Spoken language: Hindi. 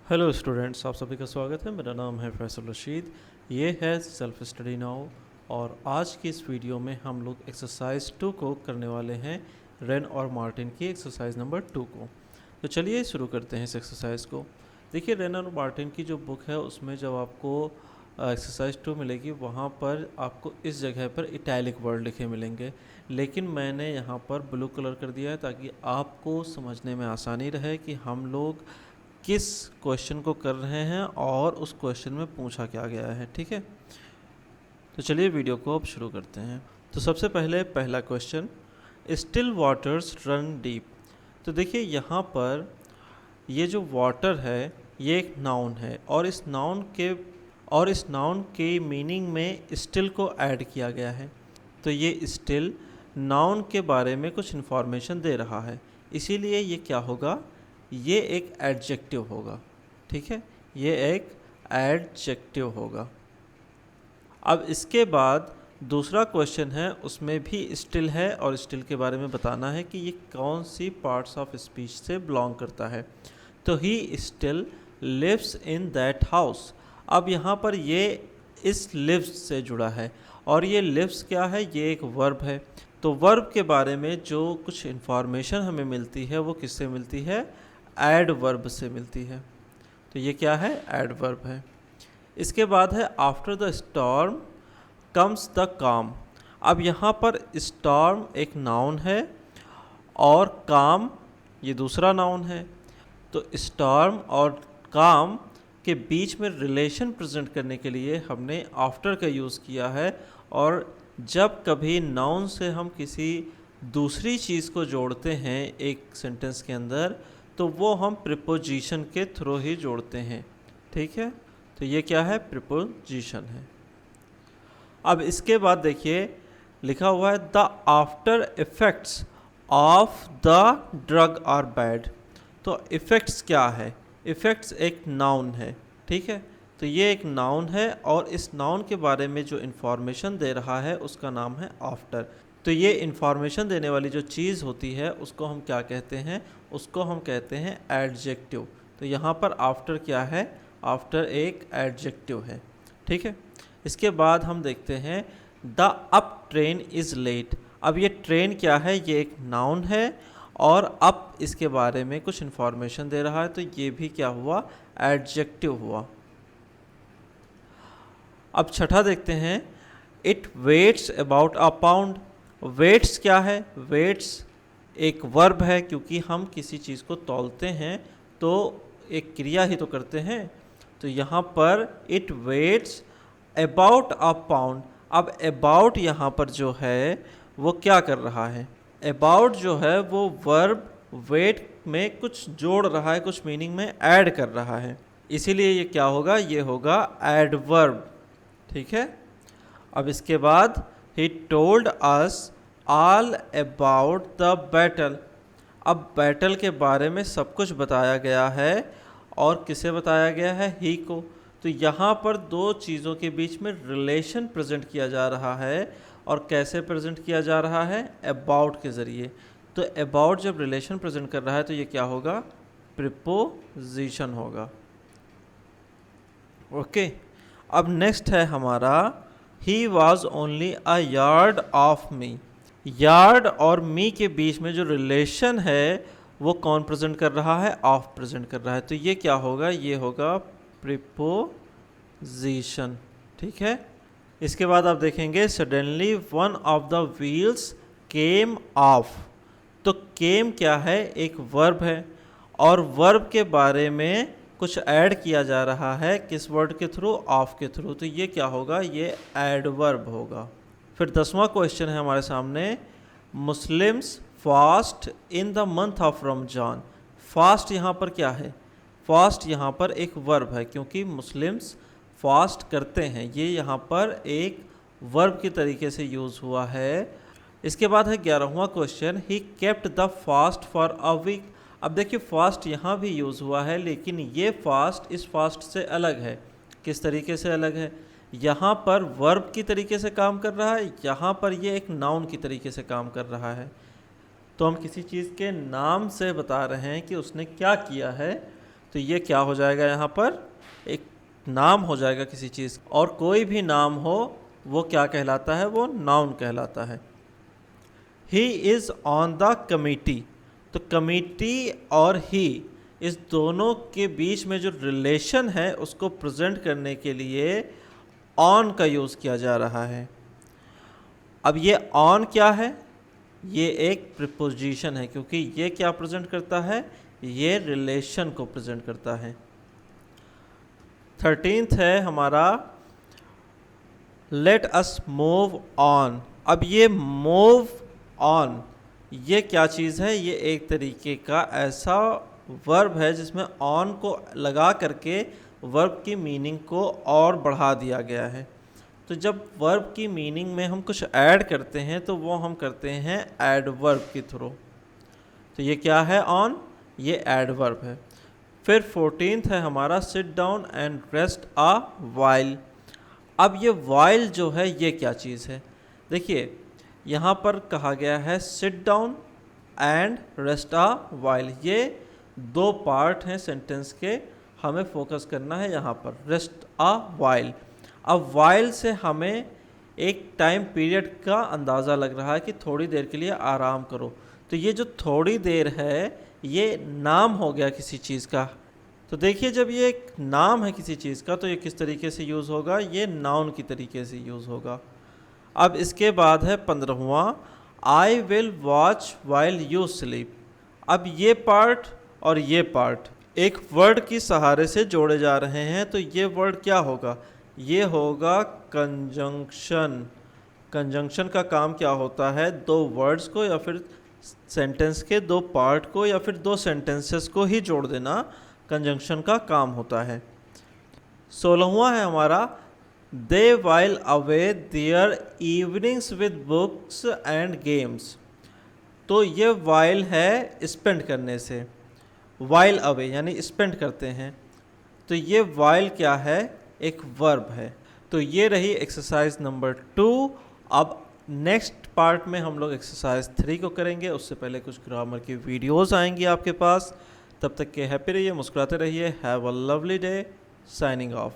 हेलो स्टूडेंट्स, आप सभी का स्वागत है। मेरा नाम है फैसल रशीद। ये है सेल्फ स्टडी नाउ और आज की इस वीडियो में हम लोग एक्सरसाइज 2 को करने वाले हैं, रेन और मार्टिन की एक्सरसाइज नंबर 2 को। तो चलिए शुरू करते हैं इस एक्सरसाइज को। देखिए, रेन और मार्टिन की जो बुक है उसमें जब आपको एक्सरसाइज 2 मिलेगी वहाँ पर आपको इस जगह पर इटैलिक वर्ड लिखे मिलेंगे, लेकिन मैंने यहाँ पर ब्लू कलर कर दिया है ताकि आपको समझने में आसानी रहे कि हम लोग किस क्वेश्चन को कर रहे हैं और उस क्वेश्चन में पूछा क्या गया है। ठीक है, तो चलिए वीडियो को अब शुरू करते हैं। तो सबसे पहले पहला question, still waters run deep. तो देखिए यहाँ पर ये जो वाटर है ये एक नाउन है और इस नाउन के मीनिंग में स्टिल को ऐड किया गया है। तो ये स्टिल नाउन के बारे में कुछ इन्फॉर्मेशन दे रहा है, इसीलिए ये क्या होगा, ये एक एडजेक्टिव होगा। ठीक है, ये एक एडजेक्टिव होगा। अब इसके बाद दूसरा क्वेश्चन है, उसमें भी स्टिल है और स्टिल के बारे में बताना है कि ये कौन सी पार्ट्स ऑफ स्पीच से बिलोंग करता है। तो he still lives in that house. अब यहाँ पर ये इस लिव्स से जुड़ा है और ये लिव्स क्या है, ये एक वर्ब है। तो वर्ब के बारे में जो कुछ इन्फॉर्मेशन हमें मिलती है वो किससे मिलती है, एडवर्ब से मिलती है। तो ये क्या है, एडवर्ब है। इसके बाद है after the storm comes the काम। अब यहाँ पर स्टॉर्म एक नाउन है और काम ये दूसरा नाउन है। तो स्टॉर्म और काम के बीच में रिलेशन प्रेजेंट करने के लिए हमने आफ्टर का यूज़ किया है। और जब कभी नाउन से हम किसी दूसरी चीज़ को जोड़ते हैं एक सेंटेंस के अंदर, तो वो हम प्रिपोजिशन के थ्रू ही जोड़ते हैं। ठीक है, तो ये क्या है, प्रिपोजिशन है। अब इसके बाद देखिए लिखा हुआ है the after effects of the drug are bad. तो इफ़ेक्ट्स क्या है, इफ़ेक्ट्स एक नाउन है। ठीक है, तो ये एक नाउन है और इस नाउन के बारे में जो इन्फॉर्मेशन दे रहा है उसका नाम है आफ्टर। तो ये इन्फॉर्मेशन देने वाली जो चीज़ होती है उसको हम क्या कहते हैं, उसको हम कहते हैं एडजेक्टिव। तो यहाँ पर आफ्टर क्या है, आफ्टर एक एडजेक्टिव है। ठीक है, इसके बाद हम देखते हैं the up train is late. अब ये ट्रेन क्या है, ये एक नाउन है और अप इसके बारे में कुछ इन्फॉर्मेशन दे रहा है, तो ये भी क्या हुआ, एडजेक्टिव हुआ। अब छठा देखते हैं, it weighs about a pound. Weighs क्या है, वेट्स एक वर्ब है, क्योंकि हम किसी चीज़ को तौलते हैं तो एक क्रिया ही तो करते हैं। तो यहाँ पर it weighs about a pound. अब अबाउट यहाँ पर जो है वो क्या कर रहा है, अबाउट जो है वो वर्ब वेट में कुछ जोड़ रहा है, कुछ मीनिंग में ऐड कर रहा है, इसीलिए ये क्या होगा, ये होगा एडवर्ब। ठीक है, अब इसके बाद he told us all about the battle. अब बैटल के बारे में सब कुछ बताया गया है और किसे बताया गया है, ही को। तो यहाँ पर दो चीज़ों के बीच में रिलेशन प्रेजेंट किया जा रहा है और कैसे प्रेजेंट किया जा रहा है, अबाउट के ज़रिए। तो अबाउट जब रिलेशन प्रेजेंट कर रहा है तो ये क्या होगा, प्रिपोजिशन होगा। ओके, अब नेक्स्ट है हमारा he was only a yard of me. Yard और मी के बीच में जो रिलेशन है वो कौन प्रेजेंट कर रहा है, ऑफ प्रेजेंट कर रहा है। तो ये क्या होगा, ये होगा प्रिपोजिशन। ठीक है, इसके बाद आप देखेंगे suddenly one of the wheels came of. तो केम क्या है, एक वर्ब है और वर्ब के बारे में कुछ ऐड किया जा रहा है, किस वर्ड के थ्रू, ऑफ के थ्रू। तो ये क्या होगा, ये एडवर्ब होगा। फिर 10वां क्वेश्चन है हमारे सामने, Muslims fast in the month of Ramzan. Fast यहाँ पर क्या है, फास्ट यहाँ पर एक वर्ब है, क्योंकि मुस्लिम्स फास्ट करते हैं, ये यहाँ पर एक वर्ब के तरीके से यूज़ हुआ है। इसके बाद है 11वां question, he kept the fast for a week. अब देखिए फास्ट यहाँ भी यूज़ हुआ है, लेकिन ये फास्ट इस फास्ट से अलग है। किस तरीके से अलग है, यहाँ पर वर्ब की तरीके से काम कर रहा है, यहाँ पर ये एक नाउन की तरीके से काम कर रहा है। तो हम किसी चीज़ के नाम से बता रहे हैं कि उसने क्या किया है, तो ये क्या हो जाएगा, यहाँ पर एक नाम हो जाएगा किसी चीज़, और कोई भी नाम हो वो क्या कहलाता है, वो नाउन कहलाता है। He is on the committee, तो कमिटी और ही, इस दोनों के बीच में जो रिलेशन है उसको प्रेजेंट करने के लिए ऑन का यूज़ किया जा रहा है। अब ये ऑन क्या है, ये एक प्रीपोजिशन है, क्योंकि ये क्या प्रेजेंट करता है, ये रिलेशन को प्रेजेंट करता है। 13th है हमारा लेट अस मूव ऑन। अब ये मूव ऑन, ये क्या चीज़ है, ये एक तरीके का ऐसा वर्ब है जिसमें ऑन को लगा करके वर्ब की मीनिंग को और बढ़ा दिया गया है। तो जब वर्ब की मीनिंग में हम कुछ ऐड करते हैं तो वो हम करते हैं एडवर्ब के थ्रू। तो ये क्या है ऑन, ये एडवर्ब है। फिर 14th है हमारा sit down and rest a while. अब ये वाइल जो है ये क्या चीज़ है, देखिए यहाँ पर कहा गया है sit down and rest a while, ये दो पार्ट हैं सेंटेंस के, हमें फोकस करना है यहाँ पर रेस्ट अ वाइल। अब वाइल से हमें एक टाइम पीरियड का अंदाज़ा लग रहा है कि थोड़ी देर के लिए आराम करो, तो ये जो थोड़ी देर है ये नाम हो गया किसी चीज़ का। तो देखिए जब ये एक नाम है किसी चीज़ का तो ये किस तरीके से यूज़ होगा, ये नाउन की तरीके से यूज़ होगा। अब इसके बाद है 15वां I will watch while you sleep. अब ये पार्ट और ये पार्ट एक वर्ड की सहारे से जोड़े जा रहे हैं, तो ये वर्ड क्या होगा, ये होगा कंजंक्शन। कंजंक्शन का काम क्या होता है, दो वर्ड्स को या फिर सेंटेंस के दो पार्ट को या फिर दो सेंटेंसेस को ही जोड़ देना कंजंक्शन का काम होता है। 16वां है हमारा they while away their evenings with books and games. तो ये वाइल है स्पेंड करने से, वाइल अवे यानी स्पेंड करते हैं, तो ये वाइल क्या है, एक वर्ब है। तो ये रही एक्सरसाइज नंबर 2। अब नेक्स्ट पार्ट में हम लोग एक्सरसाइज 3 को करेंगे, उससे पहले कुछ ग्रामर की वीडियोस आएंगी आपके पास। तब तक के हैप्पी रहिए, मुस्कुराते रहिए। Have a lovely day, signing off.